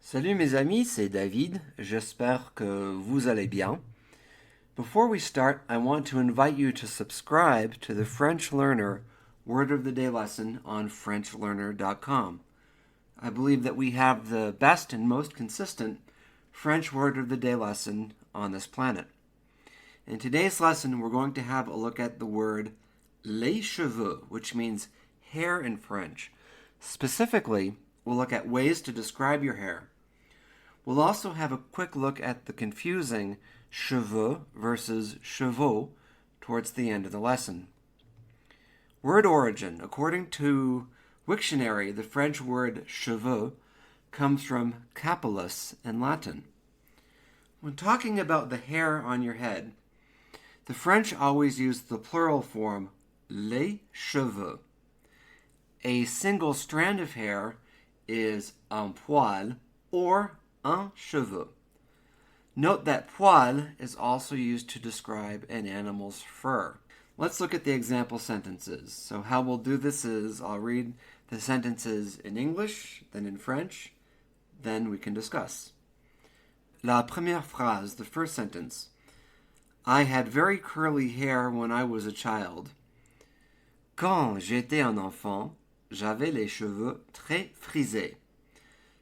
Salut mes amis, c'est David. J'espère que vous allez bien. Before we start, I want to invite you to subscribe to the French Learner Word of the Day lesson on FrenchLearner.com. I believe that we have the best and most consistent French Word of the Day lesson on this planet. In today's lesson, we're going to have a look at the word les cheveux, which means hair in French. Specifically, we'll look at ways to describe your hair. We'll also have a quick look at the confusing cheveux versus chevaux towards the end of the lesson. Word origin. According to Wiktionary, the French word cheveux comes from capillus in Latin. When talking about the hair on your head, the French always use the plural form les cheveux. A single strand of hair is un poil or un cheveu. Note that poil is also used to describe an animal's fur. Let's look at the example sentences. So how we'll do this is I'll read the sentences in English, then in French, then we can discuss. La première phrase, the first sentence. I had very curly hair when I was a child. Quand j'étais un enfant, j'avais les cheveux très frisés.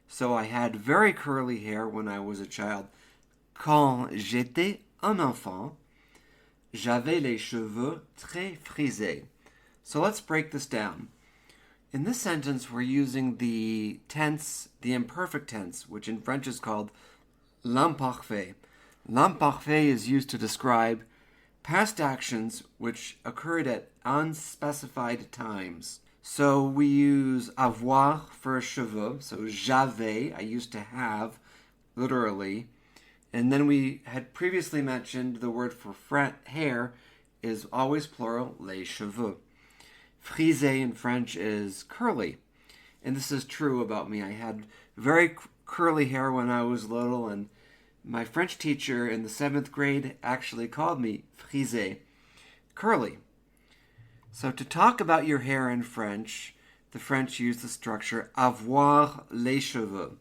So I had very curly hair when I was a child. Quand j'étais un enfant, j'avais les cheveux très frisés. So let's break this down. In this sentence, we're using the tense, the imperfect tense, which in French is called l'imparfait. L'imparfait is used to describe past actions which occurred at unspecified times. So we use avoir for cheveux, so j'avais, I used to have, literally. And then we had previously mentioned the word for hair is always plural, les cheveux. Frisé in French is curly. And this is true about me. I had very curly hair when I was little, and my French teacher in the 7th grade actually called me frisé, curly. So to talk about your hair in French, the French use the structure avoir les cheveux.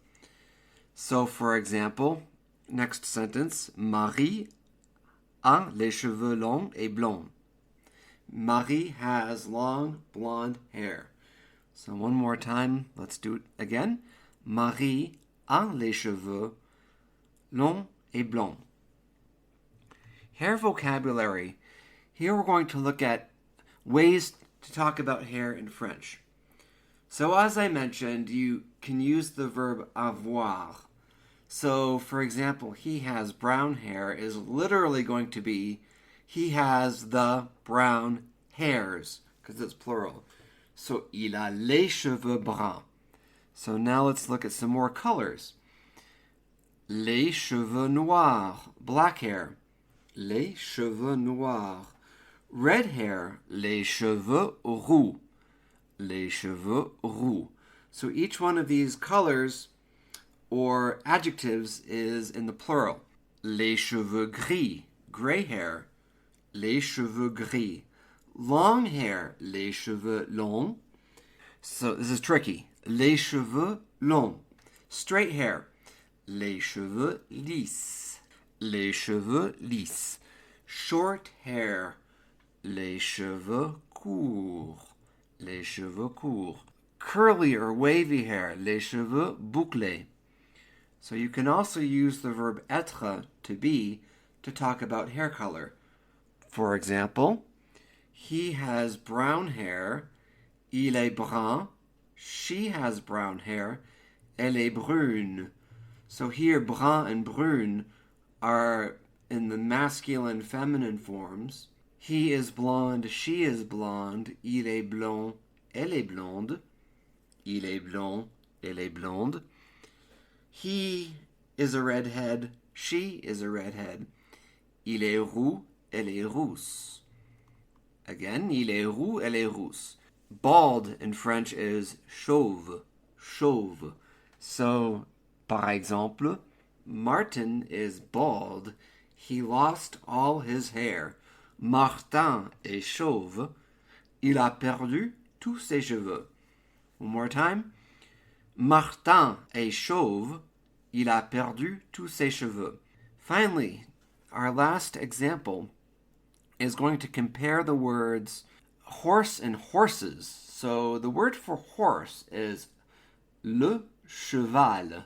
So for example, next sentence, Marie a les cheveux longs et blonds. Marie has long blonde hair. So one more time, let's do it again. Marie a les cheveux longs et blonds. Hair vocabulary. Here we're going to look at ways to talk about hair in French. So as I mentioned, you can use the verb avoir. So for example, he has brown hair is literally going to be he has the brown hairs, because it's plural. So il a les cheveux bruns. So now let's look at some more colors. Les cheveux noirs, black hair. Les cheveux noirs. Red hair, les cheveux roux. Les cheveux roux. So each one of these colors or adjectives is in the plural. Les cheveux gris, gray hair. Les cheveux gris. Long hair, les cheveux longs. So this is tricky. Les cheveux longs. Straight hair, les cheveux lisses. Les cheveux lisses. Short hair, les cheveux courts. Les cheveux courts. Curly or wavy hair, les cheveux bouclés. So you can also use the verb être, to be, to talk about hair color. For example, he has brown hair, il est brun. She has brown hair, elle est brune. So here, brun and brune are in the masculine, feminine forms. He is blonde, she is blonde, il est blond, elle est blonde. Il est blond, elle est blonde. He is a redhead, she is a redhead. Il est roux, elle est rousse. Again, il est roux, elle est rousse. Bald in French is chauve, chauve. So, par exemple, Martin is bald. He lost all his hair. Martin est chauve. Il a perdu tous ses cheveux. One more time. Martin est chauve. Il a perdu tous ses cheveux. Finally, our last example is going to compare the words horse and horses. So the word for horse is le cheval,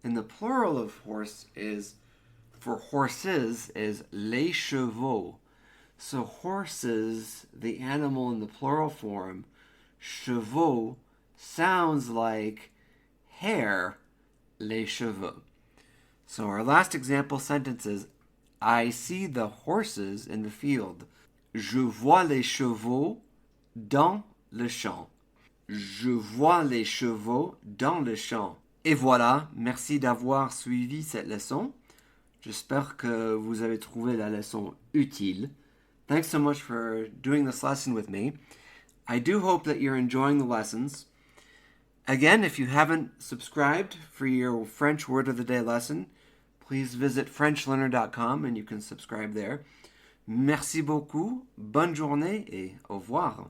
and the plural of horse is for horses is les chevaux. So horses, the animal in the plural form, chevaux, sounds like hair, les cheveux. So our last example sentence is, I see the horses in the field. Je vois les chevaux dans le champ. Je vois les chevaux dans le champ. Et voilà, merci d'avoir suivi cette leçon. J'espère que vous avez trouvé la leçon utile. Thanks so much for doing this lesson with me. I do hope that you're enjoying the lessons. Again, if you haven't subscribed for your French Word of the Day lesson, please visit FrenchLearner.com and you can subscribe there. Merci beaucoup, bonne journée et au revoir.